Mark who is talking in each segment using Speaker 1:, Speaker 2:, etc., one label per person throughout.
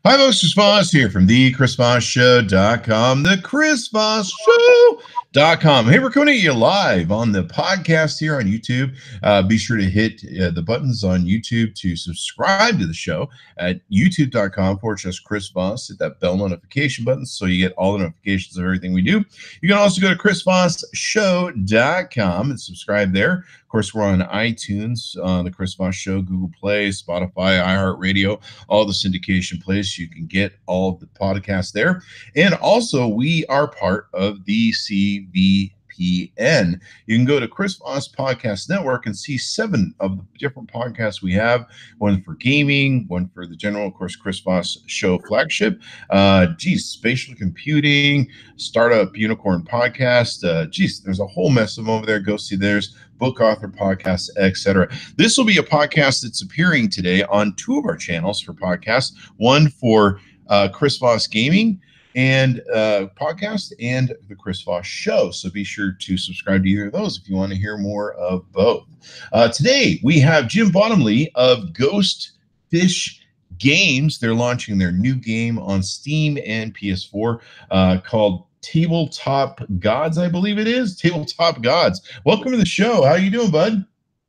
Speaker 1: Hi, folks. Chris Voss here from the ChrisVossShow.com, the ChrisVossShow.com. Hey, we're coming at you live on the podcast here on YouTube. Be sure to hit the buttons on YouTube to subscribe to the show at youtube.com/Chris Voss. Hit that bell notification button so you get all the notifications of everything we do. You can also go to ChrisVossShow.com and subscribe there. Of course, we're on iTunes, on the Chris Voss Show, Google Play, Spotify, iHeartRadio, all the syndication places. You can get all of the podcasts there. And also, we are part of the CVPN. You can go to Chris Voss Podcast Network and see 7 of the different podcasts we have. One for gaming, one for the general, of course, Chris Voss Show flagship. Spatial computing, startup unicorn podcast. There's a whole mess of them over there. Go see theirs. Book author podcasts, etc. This will be a podcast that's appearing today on 2 of our channels for podcasts. One for Chris Voss Gaming and podcast, and the Chris Voss Show. So be sure to subscribe to either of those if you want to hear more of both. Today we have Jim Bottomley of Ghost Fish Games. They're launching their new game on Steam and PS4 called Tabletop Gods, I believe it is. Tabletop Gods. Welcome to the show. How you doing, bud?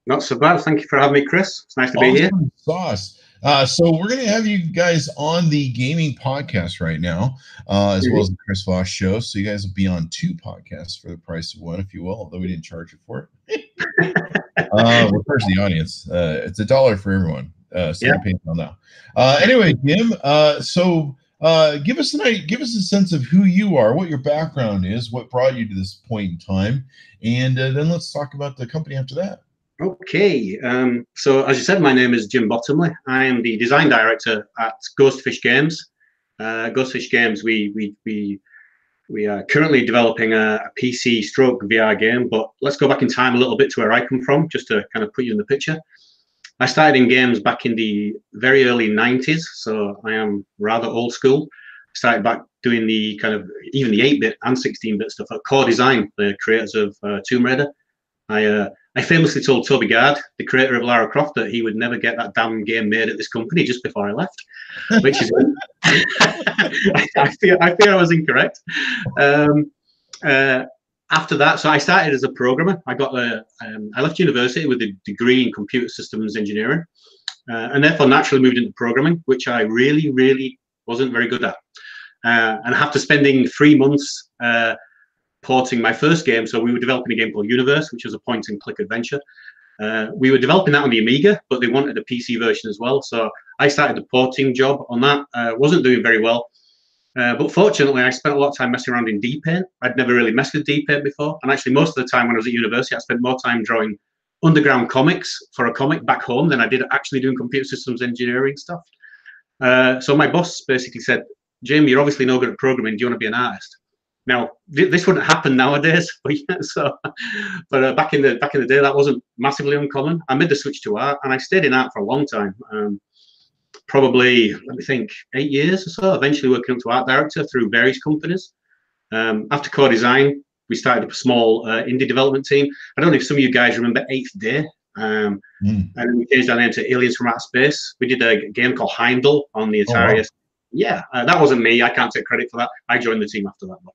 Speaker 2: Not so bad. Thank you for having me, Chris. It's nice to be here.
Speaker 1: Sauce. So we're going to have you guys on the gaming podcast right now, as well as the Chris Voss Show. So you guys will be on 2 podcasts for the price of 1, if you will, although we didn't charge you for it. We're first the audience. It's $1 for everyone. So you're paying now. Anyway, Jim, give us a sense of who you are, what your background is, what brought you to this point in time, and then let's talk about the company after that.
Speaker 2: Okay. So as you said, my name is Jim Bottomley. I am the design director at Ghost Fish Games. Ghost Fish Games, we are currently developing a PC stroke VR game, but let's go back in time a little bit to where I come from, just to kind of put you in the picture. I started in games back in the very early 90s, so I am rather old school. I started back doing the kind of even the 8-bit and 16-bit stuff at Core Design, the creators of Tomb Raider. I famously told Toby Gard, the creator of Lara Croft, that he would never get that damn game made at this company just before I left, which is I fear I was incorrect. After that, so I started as a programmer. I left university with a degree in computer systems engineering, and therefore naturally moved into programming, which I really, really wasn't very good at. And after spending 3 months porting my first game, so we were developing a game called Universe, which was a point-and-click adventure. We were developing that on the Amiga, but they wanted a PC version as well. So I started the porting job on that. Wasn't doing very well. But fortunately, I spent a lot of time messing around in D-Paint. I'd never really messed with D-Paint before. And actually, most of the time when I was at university, I spent more time drawing underground comics for a comic back home than I did actually doing computer systems engineering stuff. So my boss basically said, Jim, you're obviously no good at programming. Do you want to be an artist? Now, this wouldn't happen nowadays. But back in the day, that wasn't massively uncommon. I made the switch to art, and I stayed in art for a long time. Probably, let me think, 8 years or so, eventually working up to art director through various companies. After Core Design, we started a small indie development team. I don't know if some of you guys remember 8th Day. And we changed our name to Aliens from Outer Space. We did a game called Heimdall on the Atari. Oh, wow. Yeah, that wasn't me. I can't take credit for that. I joined the team after that. But,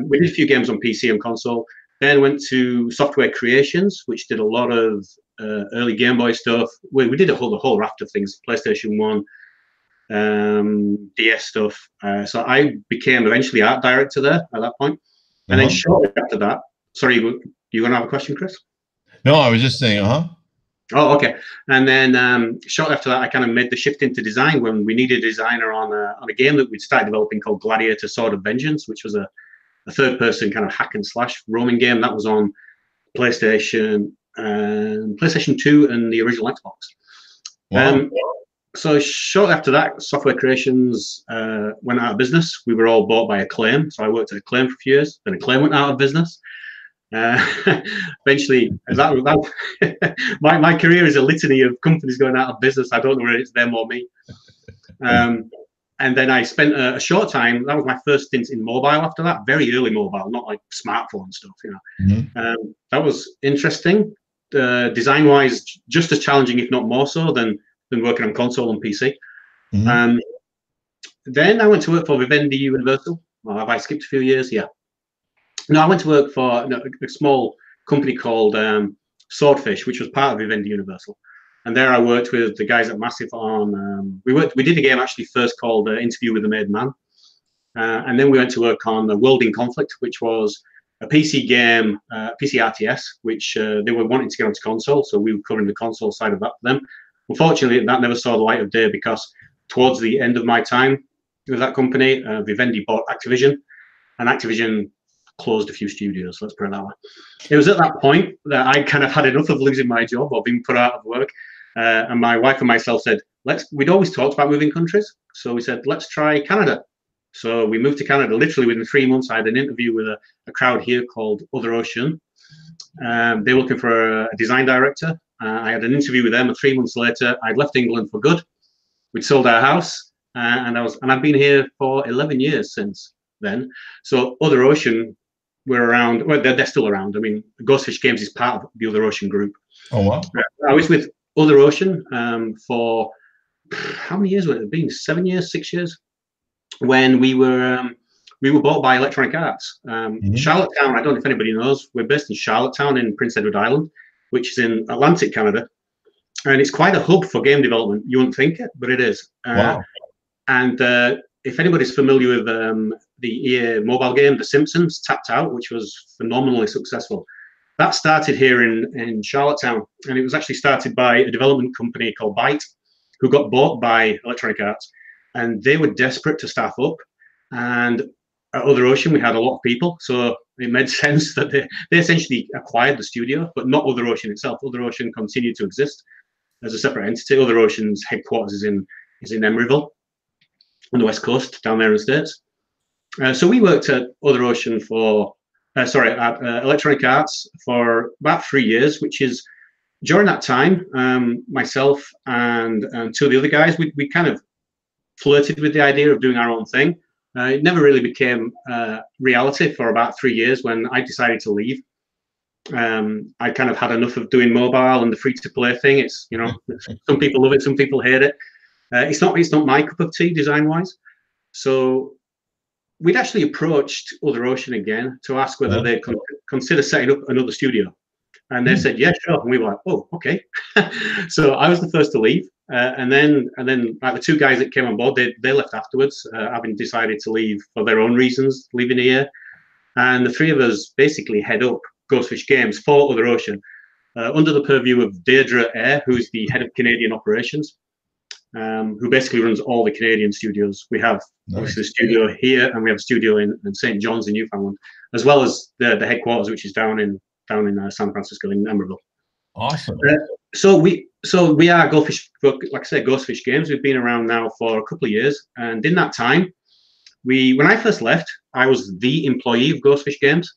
Speaker 2: we did a few games on PC and console. Then went to Software Creations, which did a lot of early Game Boy stuff. We did the whole raft of things, PlayStation 1, DS stuff. So I became eventually art director there at that point. And then shortly after that, sorry, you going to have a question, Chris?
Speaker 1: No, I was just saying,
Speaker 2: Oh, okay. And then shortly after that, I kind of made the shift into design when we needed a designer on a game that we'd started developing called Gladiator Sword of Vengeance, which was a third-person kind of hack and slash roaming game that was on PlayStation 2 and the original Xbox. Wow. So shortly after that, Software Creations went out of business. We were all bought by Acclaim. So I worked at Acclaim for a few years. Then Acclaim went out of business. Eventually, my career is a litany of companies going out of business. I don't know whether it's them or me. And then I spent a short time. That was my first stint in mobile. After that, very early mobile, not like smartphone stuff. That was interesting. Design-wise, just as challenging, if not more so, than working on console and PC.
Speaker 1: Mm-hmm.
Speaker 2: Then I went to work for Vivendi Universal. Well, have I skipped a few years? Yeah. No, I went to work for a small company called Swordfish, which was part of Vivendi Universal. And there I worked with the guys at Massive on. We did a game actually first called Interview with the Made Man, and then we went to work on World in Conflict, which was a PC game, PC RTS, which they were wanting to get onto console, so we were covering the console side of that for them. Unfortunately, that never saw the light of day because towards the end of my time with that company, Vivendi bought Activision, and Activision closed a few studios, let's put it that way. It was at that point that I kind of had enough of losing my job or being put out of work. And my wife and myself said, we'd always talked about moving countries. So we said, let's try Canada. So we moved to Canada. Literally within 3 months, I had an interview with a crowd here called Other Ocean. They were looking for a design director. I had an interview with them, and 3 months later, I'd left England for good. We'd sold our house, and I've been here for 11 years since then. So Other Ocean were around. Well, they're still around. I mean, Ghostfish Games is part of the Other Ocean group.
Speaker 1: Oh wow!
Speaker 2: I was with Other Ocean for how many years would it have been? 7 years, 6 years. When we were bought by Electronic Arts. Charlottetown, I don't know if anybody knows, we're based in Charlottetown in Prince Edward Island, which is in Atlantic Canada. And it's quite a hub for game development. You wouldn't think it, but it is.
Speaker 1: Wow.
Speaker 2: And if anybody's familiar with the EA mobile game, The Simpsons, Tapped Out, which was phenomenally successful, that started here in Charlottetown. And it was actually started by a development company called Byte, who got bought by Electronic Arts. And they were desperate to staff up. And at Other Ocean, we had a lot of people. So it made sense that they essentially acquired the studio, but not Other Ocean itself. Other Ocean continued to exist as a separate entity. Other Ocean's headquarters is in Emeryville on the West Coast, down there in the States. So we worked at Other Ocean at Electronic Arts for about 3 years, which is, during that time, myself and two of the other guys, we kind of flirted with the idea of doing our own thing. It never really became reality for about 3 years when I decided to leave. I kind of had enough of doing mobile and the free-to-play thing. It's, some people love it, some people hate it. It's not my cup of tea design-wise. So we'd actually approached Other Ocean again to ask whether they'd consider setting up another studio. And they said, yeah, sure. And we were like, oh, okay. So I was the first to leave. And then like the two guys that came on board, they left afterwards, having decided to leave for their own reasons, leaving a year. And the three of us basically head up Ghostfish Games for Other Ocean, under the purview of Deirdre Eyre, who's the head of Canadian operations, who basically runs all the Canadian studios. We have obviously a studio here, and we have a studio in St. John's in Newfoundland, as well as the headquarters, which is down in San Francisco in Emeryville.
Speaker 1: Awesome.
Speaker 2: So we are Ghostfish, like I said, Ghostfish Games. We've been around now for a couple of years, and in that time, when I first left, I was the employee of Ghostfish Games.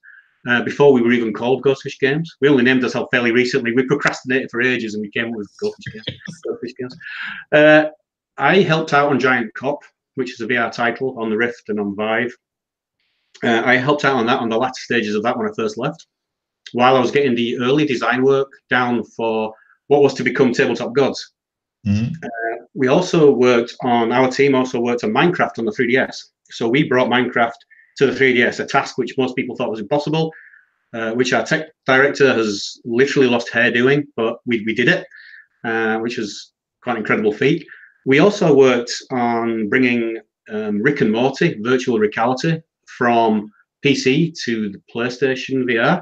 Speaker 2: Before we were even called Ghostfish Games, we only named ourselves fairly recently. We procrastinated for ages, and we came up with Ghostfish Games. I helped out on Giant Cop, which is a VR title on the Rift and on Vive. I helped out on that on the latter stages of that when I first left, while I was getting the early design work down for what was to become Tabletop Gods. We also worked on, our team also worked on Minecraft on the 3DS. So we brought Minecraft to the 3DS, a task which most people thought was impossible, which our tech director has literally lost hair doing, but we did it, which was quite an incredible feat. We also worked on bringing Rick and Morty virtual reality from PC to the PlayStation VR.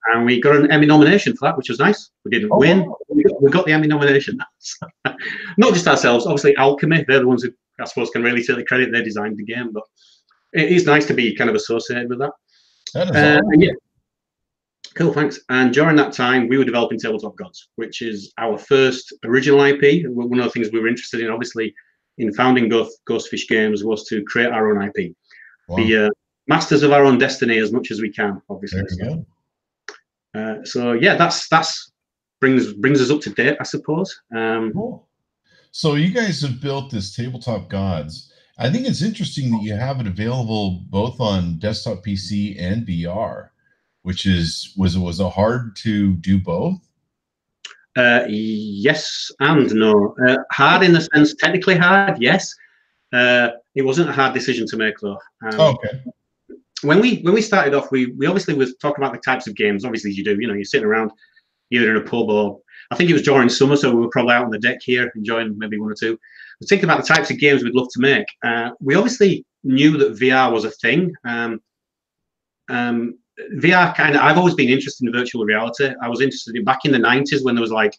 Speaker 2: And we got an Emmy nomination for that, which was nice. We didn't win. We got the Emmy nomination. Not just ourselves, obviously Alchemy, they're the ones who I suppose can really take the credit. They designed the game, but it is nice to be kind of associated with that.
Speaker 1: That is awesome.
Speaker 2: Yeah. Cool, thanks. And during that time, we were developing Tabletop Gods, which is our first original IP. One of the things we were interested in, obviously, in founding Ghostfish Games was to create our own IP. Wow. Be masters of our own destiny as much as we can, obviously. So yeah, that's brings us up to date, I suppose.
Speaker 1: Cool. So you guys have built this Tabletop Gods. I think it's interesting that you have it available both on desktop PC and VR, which was it hard to do both?
Speaker 2: Yes and no. Hard in the sense, technically hard, yes. It wasn't a hard decision to make though.
Speaker 1: Okay.
Speaker 2: When we started off, we obviously was talking about the types of games. Obviously, as you do, you're sitting around either in a pub or I think it was during summer, so we were probably out on the deck here enjoying maybe one or two. We're thinking about the types of games we'd love to make. We obviously knew that VR was a thing. VR I've always been interested in virtual reality. I was interested in back in the 90s when there was like,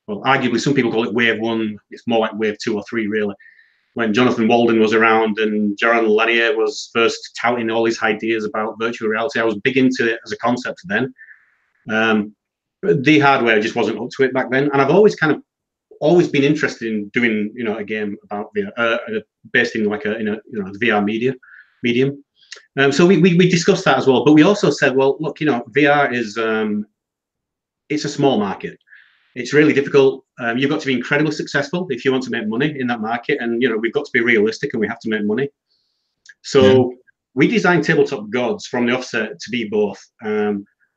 Speaker 2: well, arguably some people call it wave 1. It's more like wave 2 or 3 really. When Jonathan Walden was around and Jaron Lanier was first touting all these ideas about virtual reality. I was big into it as a concept then. The hardware just wasn't up to it back then. And I've always been interested in doing, a game about VR, based in like the VR medium. So we discussed that as well. But we also said, well, look, VR is, it's a small market. It's really difficult. You've got to be incredibly successful if you want to make money in that market. And, we've got to be realistic and we have to make money. So we designed Tabletop Gods from the offset to be both.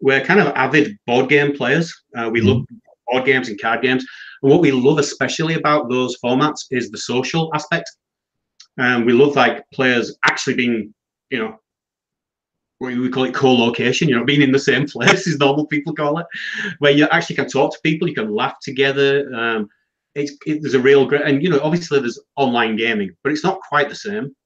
Speaker 2: We're kind of avid board game players. We love board games and card games. And what we love especially about those formats is the social aspect. We love like players actually being, what we call it co-location, being in the same place as normal people call it, where you actually can talk to people, you can laugh together. There's a real great, and obviously there's online gaming, but it's not quite the same.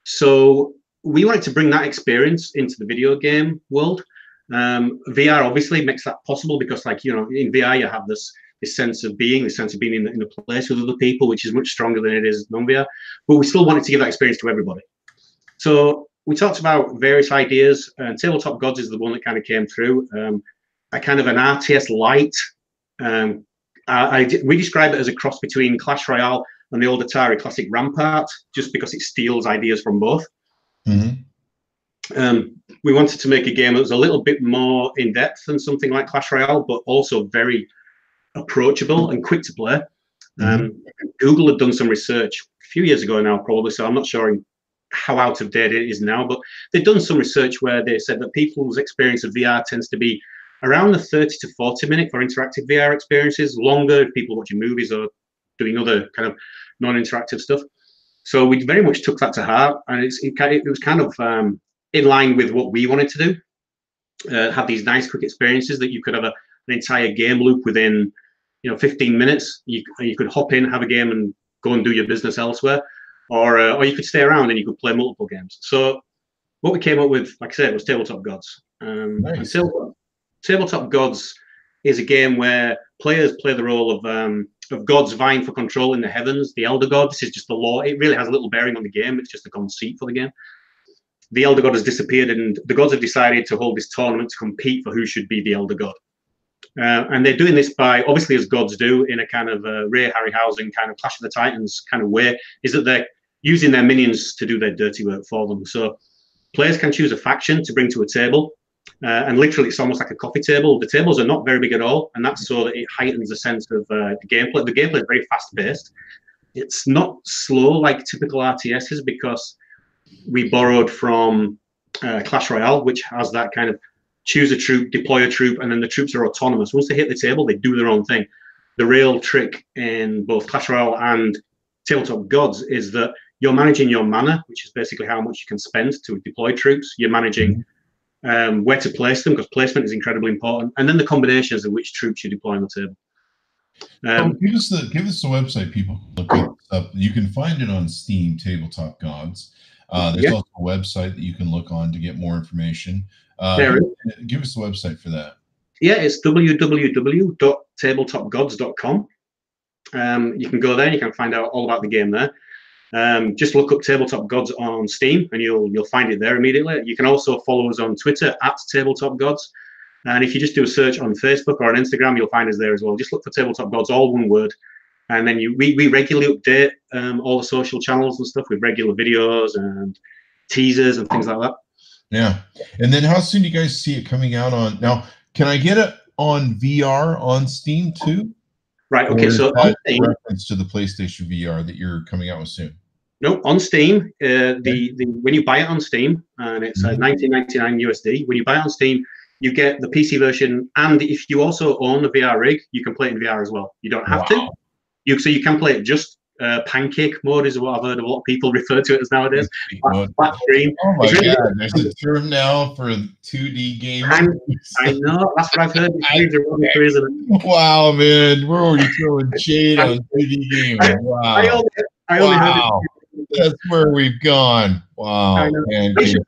Speaker 2: So we wanted to bring that experience into the video game world. VR obviously makes that possible because, like, in VR you have this sense of being, in a place with other people, which is much stronger than it is non-VR. But we still wanted to give that experience to everybody. So we talked about various ideas, and Tabletop Gods is the one that kind of came through. A kind of an RTS light. We describe it as a cross between Clash Royale and the old Atari classic Rampart, just because it steals ideas from both. We wanted to make a game that was a little bit more in depth than something like Clash Royale, but also very approachable and quick to play. Google had done some research a few years ago now, probably, so I'm not sure how out of date it is now, but they've done some research where they said that people's experience of VR tends to be around the 30 to 40 minute for interactive VR experiences, longer if people watching movies or doing other kind of non-interactive stuff. So we very much took that to heart, and it was kind of in line with what we wanted to do. Have these nice quick experiences that you could have an entire game loop within 15 minutes. You could hop in, have a game, and go and do your business elsewhere. Or you could stay around and you could play multiple games. So what we came up with, like I said, was Tabletop Gods. Nice. And Tabletop Gods is a game where players play the role of gods vying for control in the heavens. The Elder God, this is just the law. It really has a little bearing on the game. It's just a conceit for the game. The Elder God has disappeared, and the gods have decided to hold this tournament to compete for who should be the Elder God. And they're doing this by, obviously, as gods do, in a kind of Ray Harryhausen kind of Clash of the Titans kind of way, is that they're using their minions to do their dirty work for them. So players can choose a faction to bring to a table, and literally it's almost like a coffee table. The tables are not very big at all, and that's so that it heightens the sense of the gameplay. The gameplay is very fast-paced. It's not slow like typical RTSs because we borrowed from Clash Royale, which has that kind of choose a troop, deploy a troop, and then the troops are autonomous. Once they hit the table, they do their own thing. The real trick in both Clash Royale and Tabletop Gods is that you're managing your mana, which is basically how much you can spend to deploy troops. You're managing where to place them, because placement is incredibly important, and then the combinations of which troops you deploy on the table.
Speaker 1: Give us the website, people. Look it up. You can find it on Steam, Tabletop Gods. There's also a website that you can look on to get more information. Give us the website for that.
Speaker 2: Yeah, it's www.tabletopgods.com. You can go there and you can find out all about the game there. Just look up Tabletop Gods on Steam and you'll find it there immediately. You can also follow us on Twitter @Tabletop Gods. And if you just do a search on Facebook or on Instagram, you'll find us there as well. Just look for Tabletop Gods, all one word. And then we regularly update all the social channels and stuff with regular videos and teasers and things like that.
Speaker 1: Yeah. And then how soon do you guys see it coming out on? Now, can I get it on VR on Steam too?
Speaker 2: Right. Okay. So
Speaker 1: on Steam, reference to the PlayStation VR that you're coming out with soon.
Speaker 2: No, on Steam. When you buy it on Steam, and it's $19.99 USD. When you buy it on Steam, you get the PC version, and if you also own a VR rig, you can play it in VR as well. You don't have to. So you can play it just pancake mode is what I've heard a lot of people refer to it as nowadays. Flat screen.
Speaker 1: Oh my God, there's a term now for 2D games.
Speaker 2: I know, that's what I've heard.
Speaker 1: Wow, man, we're already throwing shade on 2D games. Wow.
Speaker 2: I only heard it.
Speaker 1: That's where we've gone. Wow. Man,
Speaker 2: it's so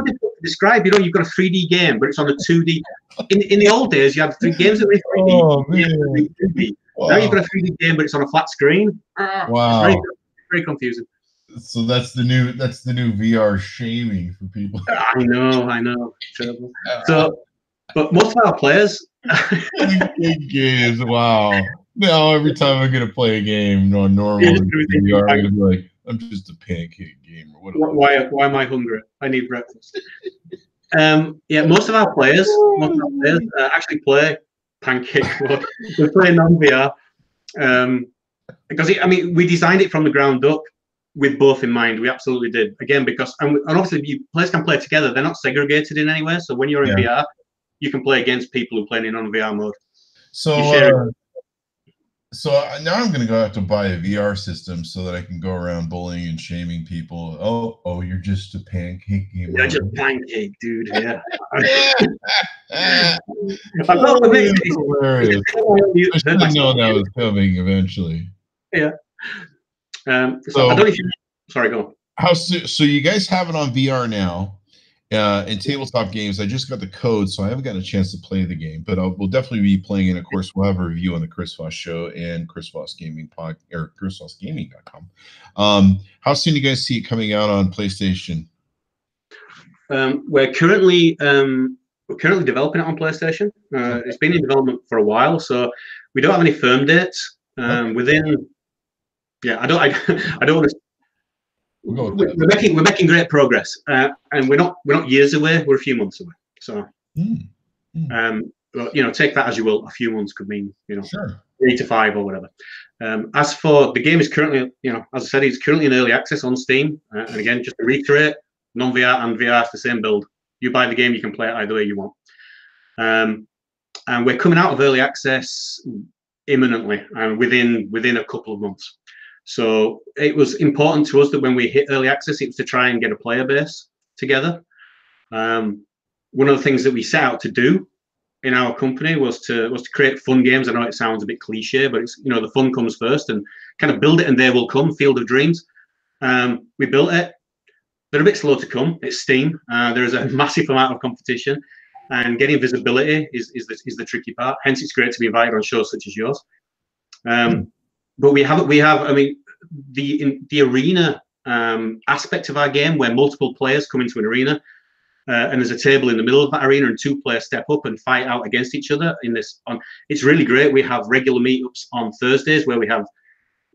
Speaker 2: difficult to describe. You know, you've got a 3D game, but it's on a 2D. In the old days, you had 3 games that were 3D.
Speaker 1: Oh, man.
Speaker 2: Wow. Now you've got a 3D game, but it's on a flat screen.
Speaker 1: Wow.
Speaker 2: It's very confusing.
Speaker 1: So that's the new VR shaming for people.
Speaker 2: I know. Terrible. So, but most of our players.
Speaker 1: Games. Wow. Now every time I'm gonna play a game on normal VR, I'm gonna be like, I'm just a pancake gamer.
Speaker 2: Why am I hungry? I need breakfast. Most of our players actually play pancake mode. We play non-VR because we designed it from the ground up with both in mind. We absolutely did. Again, because and obviously players can play together. They're not segregated in any way. So when you're in VR, you can play against people who play in non-VR mode.
Speaker 1: So now I'm going to go out to buy a VR system so that I can go around bullying and shaming people. Oh, you're just a pancake gamer.
Speaker 2: Yeah, just pancake, dude. Yeah.
Speaker 1: Hilarious. I should have known that was coming eventually.
Speaker 2: Yeah. So I don't know if you. Sorry, go on.
Speaker 1: So you guys have it on VR now. In tabletop games, I just got the code, so I haven't gotten a chance to play the game, but we'll definitely be playing it. Of course, we'll have a review on the Chris Voss Show and Chris Voss Gaming or chrisvossgaming.com. How soon do you guys see it coming out on PlayStation?
Speaker 2: We're currently developing it on PlayStation. It's been in development for a while, so we don't have any firm dates. I don't want to. We're making great progress, and we're not years away. We're a few months away. So, but, take that as you will. A few months could mean 3 to 5 or whatever. As for the game, is currently as I said, it's currently in early access on Steam. And again, just to reiterate, non-VR and VR is the same build. You buy the game, you can play it either way you want. And we're coming out of early access imminently, and within a couple of months. So it was important to us that when we hit early access, it was to try and get a player base together. One of the things that we set out to do in our company was to create fun games. I know it sounds a bit cliche, but it's the fun comes first, and kind of build it and they will come. Field of Dreams. We built it. They're a bit slow to come. It's Steam. There is a massive amount of competition, and getting visibility is the tricky part. Hence, it's great to be invited on shows such as yours. But we have. I mean, the arena aspect of our game, where multiple players come into an arena, and there's a table in the middle of that arena, and 2 players step up and fight out against each other. It's really great. We have regular meetups on Thursdays where we have,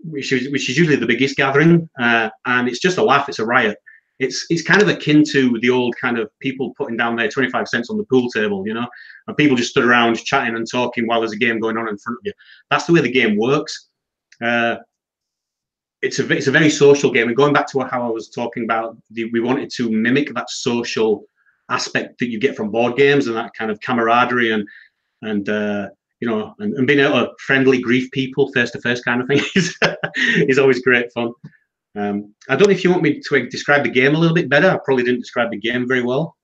Speaker 2: which is usually the biggest gathering, and it's just a laugh. It's a riot. It's kind of akin to the old kind of people putting down their 25 cents on the pool table, and people just stood around chatting and talking while there's a game going on in front of you. That's the way the game works. It's a very social game, and going back to how I was talking about, we wanted to mimic that social aspect that you get from board games, and that kind of camaraderie and being able to friendly grief people face to face kind of thing is always great fun. I don't know if you want me to describe the game a little bit better. I probably didn't describe the game very well.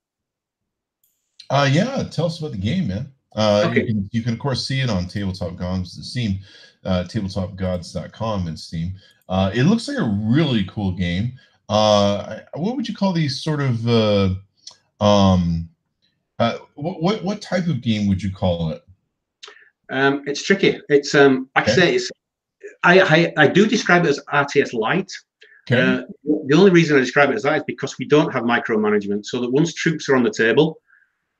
Speaker 1: Yeah, tell us about the game, man.
Speaker 2: Okay.
Speaker 1: You can of course see it on Tabletop Gods and Steam, tabletopgods.com and Steam. It looks like a really cool game. What would you call these sort of what type of game would you call it?
Speaker 2: It's tricky. It's I can say it's I do describe it as RTS light.
Speaker 1: Okay.
Speaker 2: The only reason I describe it as that is because we don't have micromanagement, so that once troops are on the table,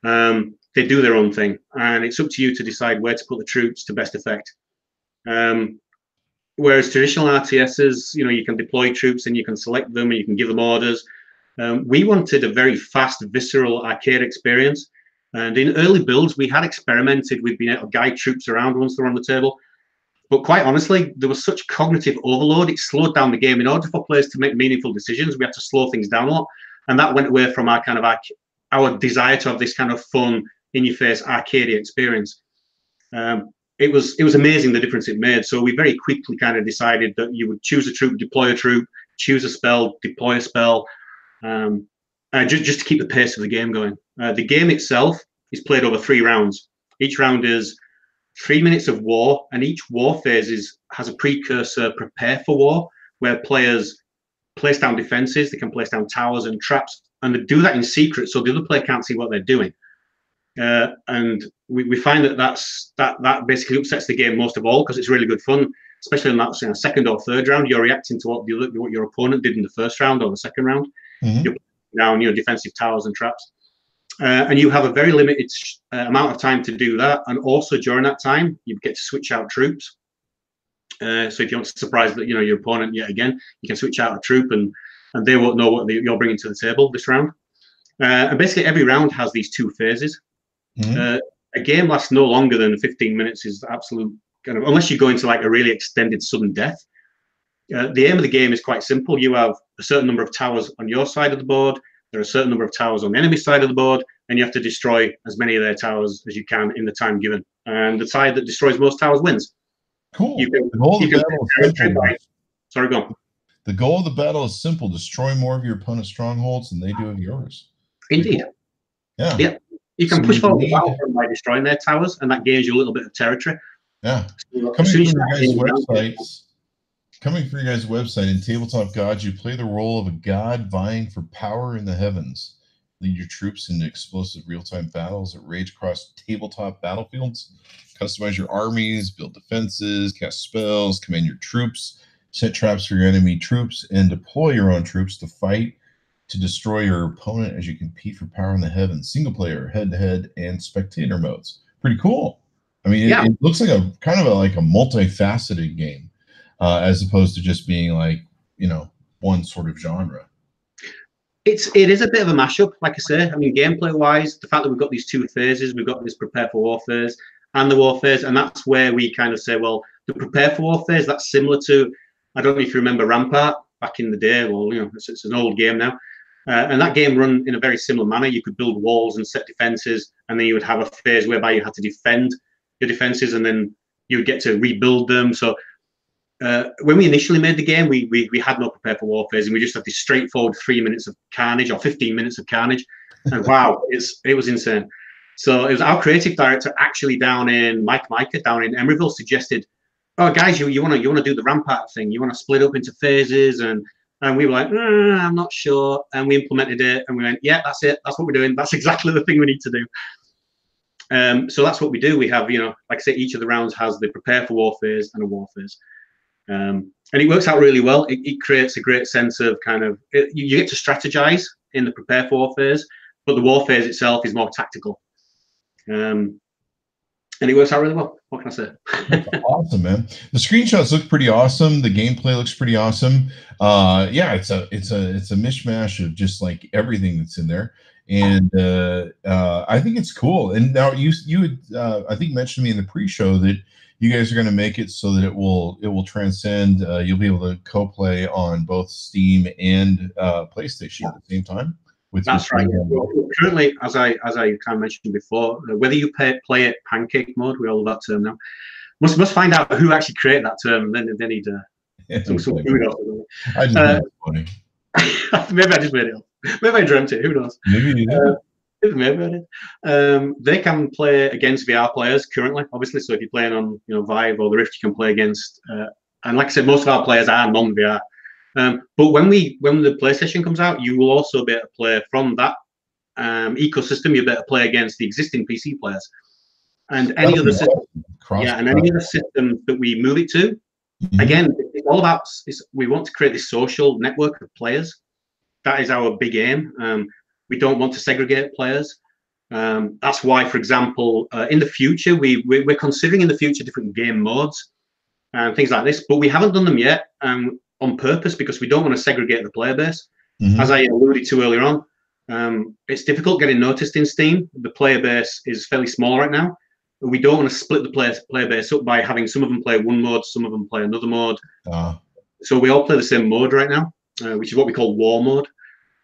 Speaker 2: they do their own thing, and it's up to you to decide where to put the troops to best effect. Whereas traditional RTSs, you can deploy troops and you can select them and you can give them orders. We wanted a very fast, visceral arcade experience. And in early builds, we had experimented with being able to guide troops around once they're on the table. But quite honestly, there was such cognitive overload, it slowed down the game. In order for players to make meaningful decisions, we had to slow things down a lot. And that went away from our desire to have this kind of fun, in-your-face arcade experience. It was amazing the difference it made. So we very quickly kind of decided that you would choose a troop, deploy a troop, choose a spell, deploy a spell, just to keep the pace of the game going. The game itself is played over 3 rounds. Each round is 3 minutes of war, and each war phase has a precursor prepare for war, where players place down defenses, they can place down towers and traps, and they do that in secret so the other player can't see what they're doing. And we find that basically upsets the game most of all, because it's really good fun, especially in that second or third round. You're reacting to what your opponent did in the first round or the second round. You're putting down defensive towers and traps, and you have a very limited amount of time to do that. And also during that time, you get to switch out troops. So if you want to surprise your opponent yet again, you can switch out a troop, and they won't know what you're bringing to the table this round. And basically every round has these 2 phases. A game lasts no longer than 15 minutes is absolute kind of, unless you go into like a really extended sudden death. The aim of the game is quite simple. You have a certain number of towers on your side of the board. There are a certain number of towers on the enemy side of the board, and you have to destroy as many of their towers as you can in the time given. And the side that destroys most towers wins.
Speaker 1: Cool.
Speaker 2: Sorry, go on.
Speaker 1: The goal of the battle is simple: destroy more of your opponent's strongholds than they do of yours.
Speaker 2: Indeed.
Speaker 1: Yeah.
Speaker 2: Yeah. You can push forward the battlefront by destroying their towers, and that gains you a little bit of territory.
Speaker 1: Yeah. Coming from your guys' website, in Tabletop Gods, you play the role of a god vying for power in the heavens. Lead your troops into explosive real-time battles that rage across tabletop battlefields. Customize your armies, build defenses, cast spells, command your troops, set traps for your enemy troops, and deploy your own troops to fight to destroy your opponent as you compete for power in the heavens. Single player, head-to-head, and spectator modes. Pretty cool. I mean, it looks like a kind of like a multifaceted game, as opposed to just being like, one sort of genre.
Speaker 2: It is a bit of a mashup, like I say. I mean, gameplay-wise, the fact that we've got these 2 phases, we've got this prepare for war phase and the war phase, and that's where we kind of say, well, the prepare for war phase, that's similar to, I don't know if you remember Rampart back in the day. Well, it's an old game now. And that game run in a very similar manner. You could build walls and set defenses, and then you would have a phase whereby you had to defend your defenses, and then you would get to rebuild them. So when we initially made the game, we had no prepare for war phase, and we just had this straightforward 3 minutes of carnage or 15 minutes of carnage. And wow, it was insane. So it was our creative director actually down in Micah down in Emeryville suggested, oh guys, you want to do the Rampart thing, you want to split up into phases, and we were like, I'm not sure. And we implemented it, and we went, yeah, that's it. That's what we're doing. That's exactly the thing we need to do. So that's what we do. We have, like I say, each of the rounds has the prepare for war phase and a war phase. And it works out really well. It creates a great sense of kind of, you get to strategize in the prepare for war phase, but the war phase itself is more tactical. And it works out really well. What can I say?
Speaker 1: That's awesome, man. The screenshots look pretty awesome. The gameplay looks pretty awesome. Yeah, it's a mishmash of just like everything that's in there, and I think it's cool. And now you had I think mentioned to me in the pre-show that you guys are going to make it so that it will transcend. You'll be able to co-play on both Steam and PlayStation at the same time.
Speaker 2: That's right. Well, currently, as I kind of mentioned before, whether you play it pancake mode, we all love that term now. Must find out who actually created that term, and then they need some kudos.
Speaker 1: I just think it's funny.
Speaker 2: Maybe I just made it up. Maybe I dreamt it. Who knows?
Speaker 1: Maybe you did.
Speaker 2: Maybe I did. They can play against VR players currently, obviously. So if you're playing on Vive or the Rift, you can play against. And like I said, most of our players are non-VR. But when the PlayStation comes out, you will also be able to play from that ecosystem. You'll be able to play against the existing PC players, and any other system. And any other system that we move it to. Mm-hmm. Again, it's all about. We want to create this social network of players. That is our big aim. We don't want to segregate players. That's why, for example, in the future, we're considering in the future different game modes and things like this, but we haven't done them yet. On purpose, because we don't want to segregate the player base. Mm-hmm. As I alluded to earlier on, it's difficult getting noticed in Steam. The player base is fairly small right now. We don't want to split the player base up by having some of them play one mode, some of them play another mode. So we all play the same mode right now, which is what we call war mode.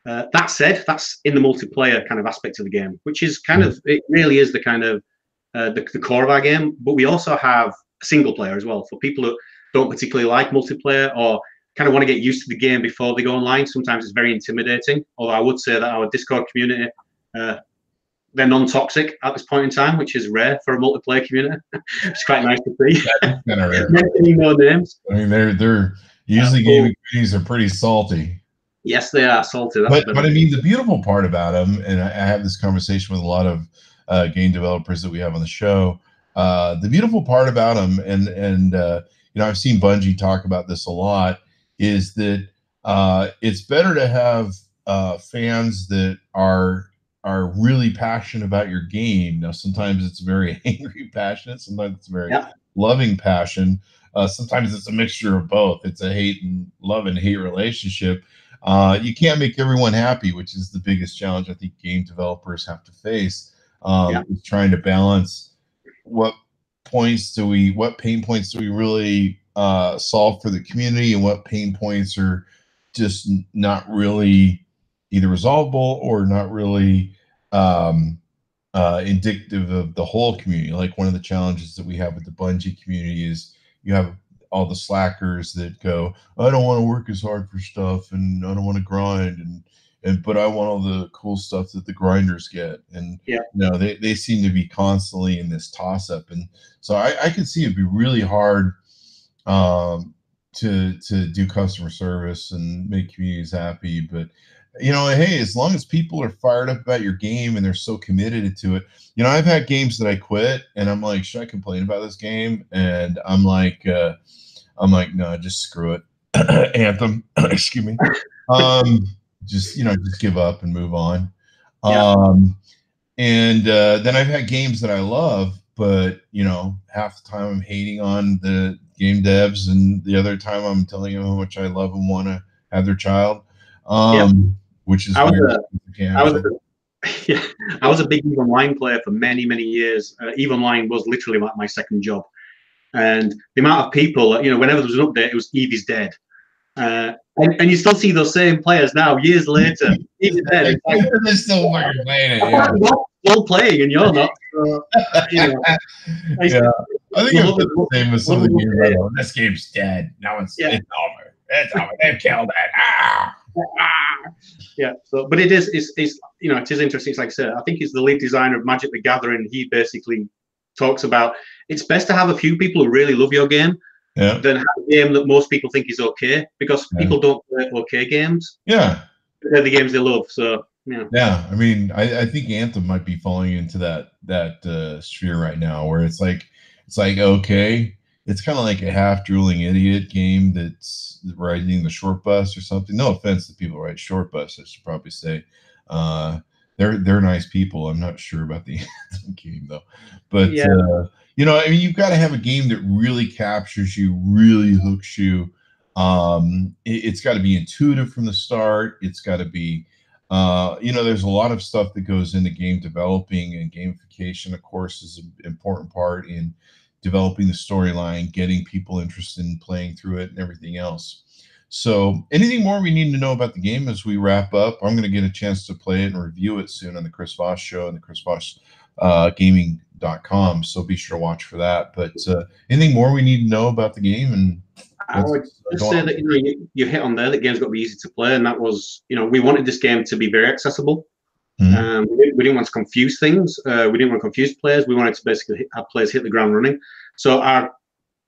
Speaker 2: That said, that's in the multiplayer kind of aspect of the game, which is kind of, it really is the kind of the core of our game. But we also have single player as well for people that don't particularly like multiplayer or kind of want to get used to the game before they go online. Sometimes it's very intimidating. Although I would say that our Discord community, they're non-toxic at this point in time, which is rare for a multiplayer community. It's quite nice to see.
Speaker 1: That's kind of rare.
Speaker 2: No names.
Speaker 1: I mean, they're usually gaming communities are pretty salty.
Speaker 2: Yes, they are salty.
Speaker 1: But I mean, the beautiful part about them, and I have this conversation with a lot of game developers that we have on the show. The beautiful part about them, and you know, I've seen Bungie talk about this a lot, is that it's better to have fans that are really passionate about your game. Now, sometimes it's very angry passionate, sometimes it's very loving passion. Sometimes it's a mixture of both. It's a love and hate relationship. You can't make everyone happy, which is the biggest challenge I think game developers have to face. Is trying to balance what pain points do we really solve for the community, and what pain points are just not really either resolvable or not really indicative of the whole community. Like one of the challenges that we have with the Bungie community is you have all the slackers that go, I don't want to work as hard for stuff, and I don't want to grind, but I want all the cool stuff that the grinders get. And you know, they seem to be constantly in this toss up. And so I could see it'd be really hard to do customer service and make communities happy. But you know, hey, as long as people are fired up about your game and they're so committed to it, you know, I've had games that I quit and I'm like, should I complain about this game? And I'm like, no, just screw it. Anthem, excuse me. Just, you know, just give up and move on. And then I've had games that I love, but you know, half the time I'm hating on the game devs, and the other time I'm telling them how much I love and want to have their child. Which is weird.
Speaker 2: I was a big EVE Online player for many years. EVE Online was literally like my second job, and the amount of people, you know, whenever there was an update, it was EVE is dead. And you still see those same players now, years later. EVE is dead.
Speaker 1: They're still fucking playing it. Yeah.
Speaker 2: Still playing, and you're not. So, you know,
Speaker 1: I think it's the same with some of the games. This game's dead. Now it's over. It's over. They've killed it.
Speaker 2: So, but it's you know, it is interesting. It's like I said, I think he's the lead designer of Magic the Gathering. He basically talks about it's best to have a few people who really love your game than have a game that most people think is okay, because people don't play okay games. They're the games they love. So
Speaker 1: I mean, I think Anthem might be falling into that sphere right now, where it's like okay, it's kind of like a half drooling idiot game that's riding the short bus or something. No offense to people who ride short bus, I should probably say. They're nice people. I'm not sure about the game though, but you know, I mean, you've got to have a game that really captures you, really hooks you. It's got to be intuitive from the start. It's got to be, you know, there's a lot of stuff that goes into game developing, and gamification, of course, is an important part in developing the storyline, getting people interested in playing through it, and everything else. So anything more we need to know about the game as we wrap up? I'm going to get a chance to play it and review it soon on the Chris Voss Show and the Chris Voss gaming.com. So be sure to watch for that. But anything more we need to know about the game? And
Speaker 2: I would just say that, you know, you hit on there that game's got to be easy to play, and that was, you know, we wanted this game to be very accessible. We didn't want to confuse things. We didn't want to confuse players. We wanted to basically have players hit the ground running. So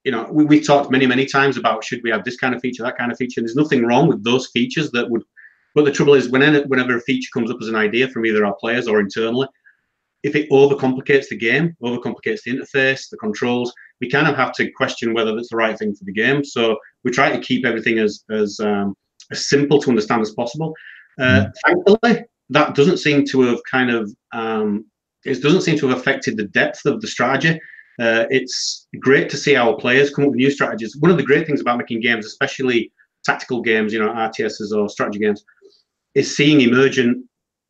Speaker 2: you know, we've talked many times about should we have this kind of feature, that kind of feature. And there's nothing wrong with those features that would. But the trouble is, whenever a feature comes up as an idea from either our players or internally, if it overcomplicates the game, overcomplicates the interface, the controls, we kind of have to question whether that's the right thing for the game. So we try to keep everything as simple to understand as possible. Thankfully, that doesn't seem to have it doesn't seem to have affected the depth of the strategy. It's great to see our players come up with new strategies. One of the great things about making games, especially tactical games, you know, RTSs or strategy games, is seeing emergent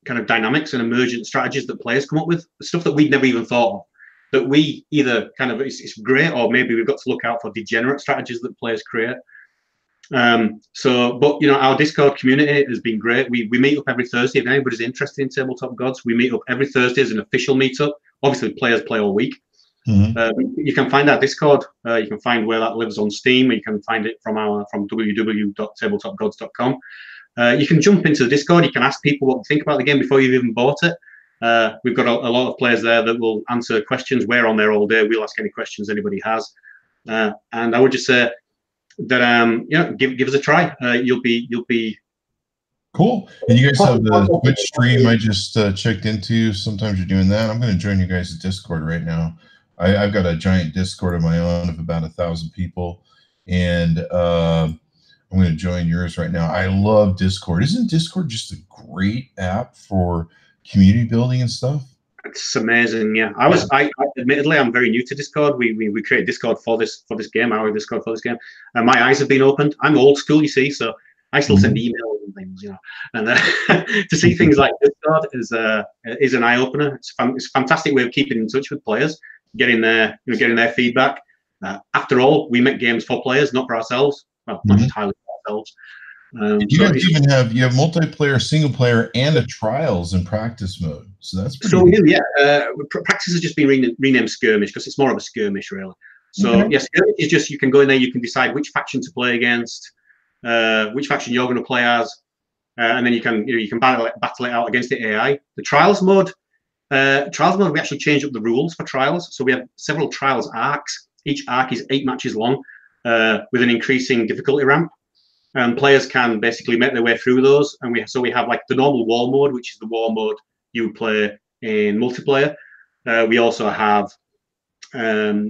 Speaker 2: kind of dynamics and emergent strategies that players come up with, stuff that we'd never even thought of. That we either kind of, it's great, or maybe we've got to look out for degenerate strategies that players create. But our Discord community has been great. We meet up every Thursday. If anybody's interested in Tabletop Gods, we meet up every Thursday as an official meetup. Obviously, players play all week. You can find our Discord. You can find where that lives on Steam. You can find it from www.tabletopgods.com. You can jump into the Discord. You can ask people what they think about the game before you've even bought it. We've got a lot of players there that will answer questions. We're on there all day. We'll ask any questions anybody has. And I would just say that give us a try. You'll be
Speaker 1: cool. And you guys have the Twitch stream I just checked into. Sometimes you're doing that. I'm going to join you guys' Discord right now. I've got a giant Discord of my own of about 1,000 people, and I'm going to join yours right now. I love Discord. Isn't Discord just a great app for community building and stuff?
Speaker 2: It's amazing. Yeah, I admittedly, I'm very new to Discord. We created Discord for this game. Our Discord for this game, and my eyes have been opened. I'm old school, you see, so I still send emails and things, and to see things like Discord is an eye opener. It's a fantastic way of keeping in touch with players, getting their feedback. After all, we make games for players, not for ourselves. Well, not entirely for ourselves.
Speaker 1: You guys even have multiplayer, single player, and a trials and practice mode. So that's pretty
Speaker 2: we do, yeah. Practice has just been renamed skirmish because it's more of a skirmish, really. So yes, it's just you can go in there, you can decide which faction to play against, which faction you're going to play as, and then you can battle it out against the AI. The trials mode, we actually changed up the rules for trials. So we have several trials arcs. Each arc is 8 matches long, with an increasing difficulty ramp. And players can basically make their way through those. And we have like the normal war mode, which is the war mode you would play in multiplayer. We also have a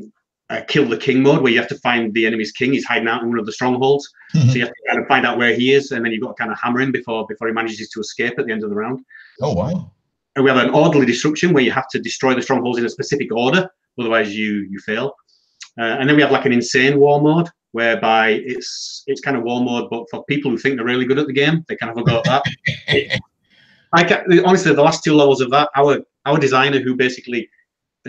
Speaker 2: kill the king mode, where you have to find the enemy's king. He's hiding out in one of the strongholds. So you have to kind of find out where he is, and then you've got to kind of hammer him before he manages to escape at the end of the round.
Speaker 1: Oh, wow.
Speaker 2: And we have an orderly destruction, where you have to destroy the strongholds in a specific order, otherwise you fail. And then we have like an insane war mode, whereby it's kind of war mode, but for people who think they're really good at the game, they can have a go at that. Honestly, the last 2 levels of that, our designer, who basically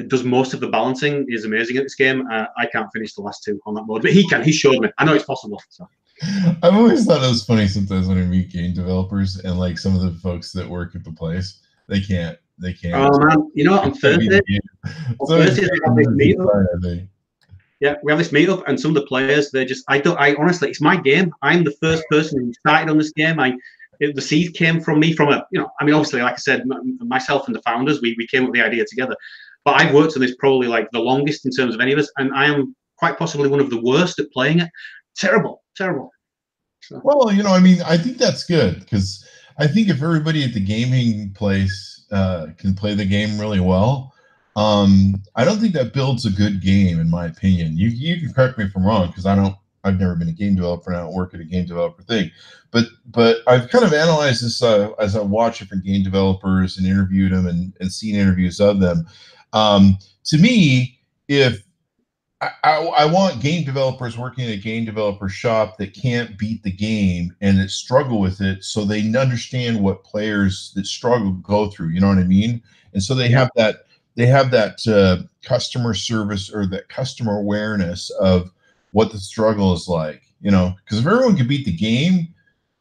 Speaker 2: does most of the balancing, is amazing at this game. I can't finish the last 2 on that mode, but he can. He showed me. I know it's possible. So.
Speaker 1: I've always thought it was funny sometimes when I meet game developers and like some of the folks that work at the place, they can't.
Speaker 2: Oh man, on Thursday. Yeah, we have this meetup, and some of the players, I honestly, it's my game. I'm the first person who started on this game. The seed came from me obviously, like I said, myself and the founders, we came up with the idea together. But I've worked on this probably like the longest in terms of any of us, and I am quite possibly one of the worst at playing it. Terrible. So.
Speaker 1: Well, I think that's good, because I think if everybody at the gaming place can play the game really well, I don't think that builds a good game, in my opinion. You can correct me if I'm wrong, because I've never been a game developer, and I don't work at a game developer thing. But I've kind of analyzed this as I watch different game developers and interviewed them and seen interviews of them. To me, if I want game developers working in a game developer shop that can't beat the game and that struggle with it, so they understand what players that struggle go through. You know what I mean? And so they have that. They have that customer service or that customer awareness of what the struggle is like, because if everyone can beat the game,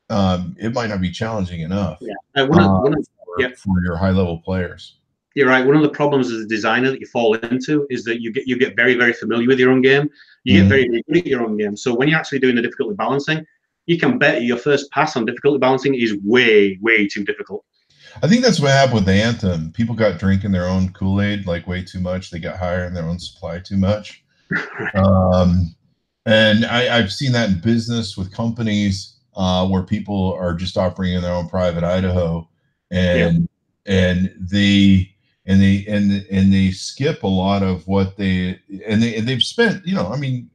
Speaker 1: it might not be challenging enough for your high-level players.
Speaker 2: You're right. One of the problems as a designer that you fall into is that you get very, very familiar with your own game. You get very, very good at your own game. So when you're actually doing the difficulty balancing, you can bet your first pass on difficulty balancing is way, way too difficult.
Speaker 1: I think that's what happened with Anthem. People got drinking their own Kool-Aid like way too much. They got higher in their own supply too much. And I've seen that in business with companies where people are just operating in their own private Idaho, and they skip a lot of what they've spent.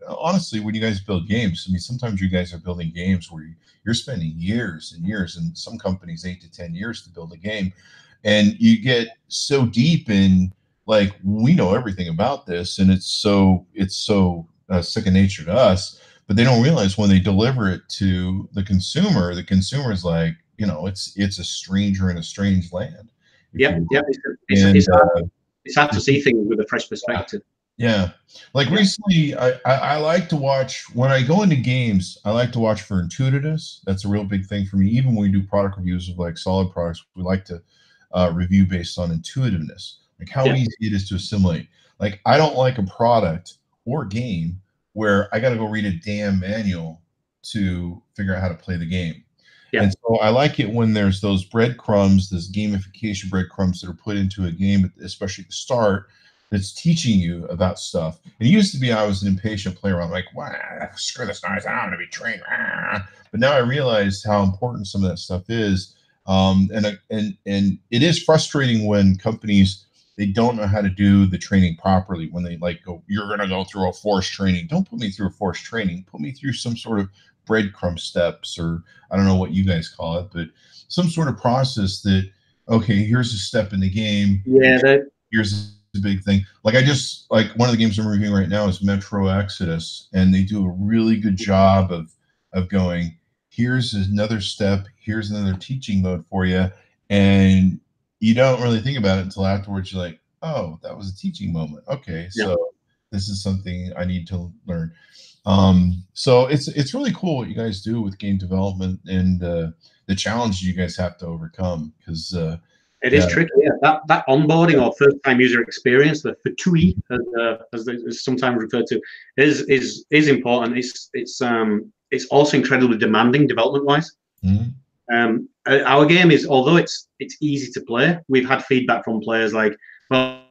Speaker 1: Honestly, when you guys build games, sometimes you guys are building games where you're spending years and years, and some companies 8 to 10 years to build a game, and you get so deep in like, we know everything about this, and it's so second nature to us, but they don't realize when they deliver it to the consumer is like, it's a stranger in a strange land.
Speaker 2: It's hard to see things with a fresh perspective.
Speaker 1: Yeah. Like recently, I like to watch, when I go into games, I like to watch for intuitiveness. That's a real big thing for me. Even when we do product reviews of like solid products, we like to review based on intuitiveness, like how easy it is to assimilate. Like I don't like a product or game where I got to go read a damn manual to figure out how to play the game. And so I like it when there's those breadcrumbs, this gamification breadcrumbs that are put into a game, especially at the start, that's teaching you about stuff. It used to be I was an impatient player. I'm like, wow, screw this noise. I don't want to be trained. But now I realize how important some of that stuff is. And it is frustrating when companies, they don't know how to do the training properly. When they like go, you're going to go through a forced training. Don't put me through a forced training. Put me through some sort of breadcrumb steps, or I don't know what you guys call it, but some sort of process that, okay, here's a step in the game. Here's the big thing. Like one of the games I'm reviewing right now is Metro Exodus, and they do a really good job of going, here's another step, here's another teaching mode for you, and you don't really think about it until afterwards. You're like, oh, that was a teaching moment. Okay, so this is something I need to learn. So it's really cool what you guys do with game development and the challenges you guys have to overcome, because
Speaker 2: it is tricky. That onboarding or first time user experience, the FTUI, as it's sometimes referred to, is important. It's also incredibly demanding development wise. Our game is, although it's easy to play, we've had feedback from players like, well,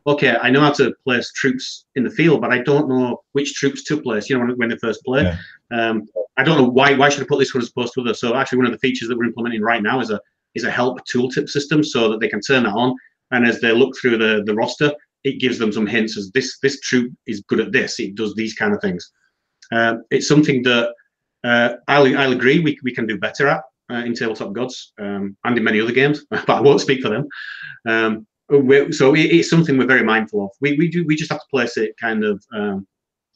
Speaker 2: okay, I know how to place troops in the field, but I don't know which troops to place, when they first play. I don't know why should I put this one as opposed to others. So actually one of the features that we're implementing right now is a help tooltip system, so that they can turn that on, and as they look through the roster, it gives them some hints as this troop is good at this, it does these kind of things. It's something that I'll agree we can do better at in Tabletop Gods and in many other games, but I won't speak for them. So it's something we're very mindful of. We just have to place it kind of.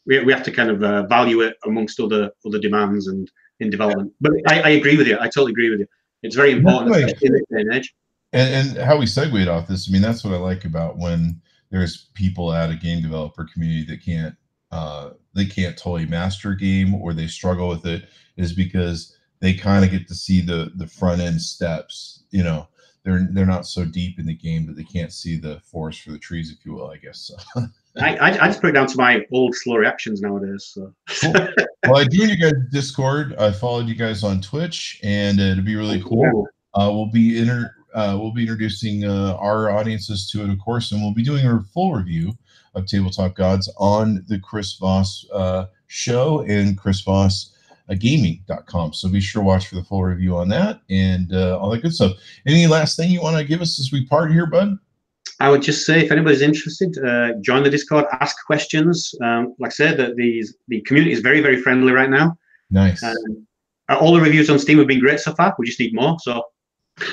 Speaker 2: We have to kind of value it amongst other demands and in development. But I agree with you. I totally agree with you. It's very important, especially in this day and age.
Speaker 1: And how we segued off this, I mean, that's what I like about when there's people at a game developer community that can't totally master a game, or they struggle with it, is because they kind of get to see the front end steps. They're not so deep in the game that they can't see the forest for the trees, if you will, I guess. So.
Speaker 2: I just put it down to my old slow reactions nowadays. So.
Speaker 1: Cool. Well, I joined you guys Discord. I followed you guys on Twitch, and it'd be really cool. We'll be introducing our audiences to it, of course, and we'll be doing a full review of Tabletop Gods on the Chris Voss Show and Chris Voss gaming.com. So be sure to watch for the full review on that and all that good stuff. Any last thing you want to give us as we part here, bud?
Speaker 2: I would just say, if anybody's interested, join the Discord, ask questions. Like I said, the community is very, very friendly right now.
Speaker 1: Nice.
Speaker 2: All the reviews on Steam have been great so far. We just need more. So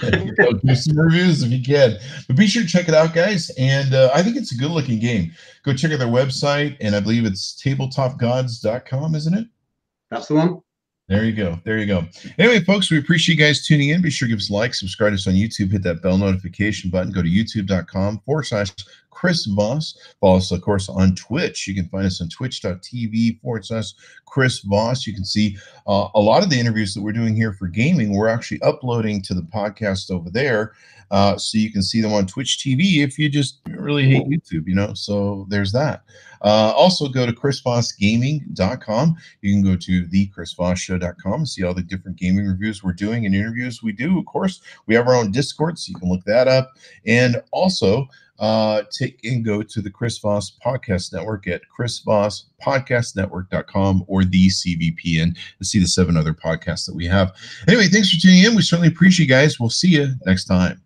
Speaker 1: do some reviews if you can. But be sure to check it out, guys. And I think it's a good-looking game. Go check out their website, and I believe it's tabletopgods.com, isn't it?
Speaker 2: That's the one.
Speaker 1: There you go. There you go. Anyway, folks, we appreciate you guys tuning in. Be sure to give us a like, subscribe to us on YouTube, hit that bell notification button. Go to youtube.com/Chris Voss. Follow us, of course, on Twitch. You can find us on twitch.tv/Chris Voss. You can see a lot of the interviews that we're doing here for gaming. We're actually uploading to the podcast over there. So you can see them on Twitch TV if you just really hate YouTube, so there's that. Also go to chrisvossgaming.com. You can go to thechrisvossshow.com and see all the different gaming reviews we're doing and interviews we do. Of course, we have our own Discord, so you can look that up. And also take and go to the Chris Voss Podcast Network at chrisvosspodcastnetwork.com or the CVPN to see the 7 other podcasts that we have. Anyway, thanks for tuning in. We certainly appreciate you guys. We'll see you next time.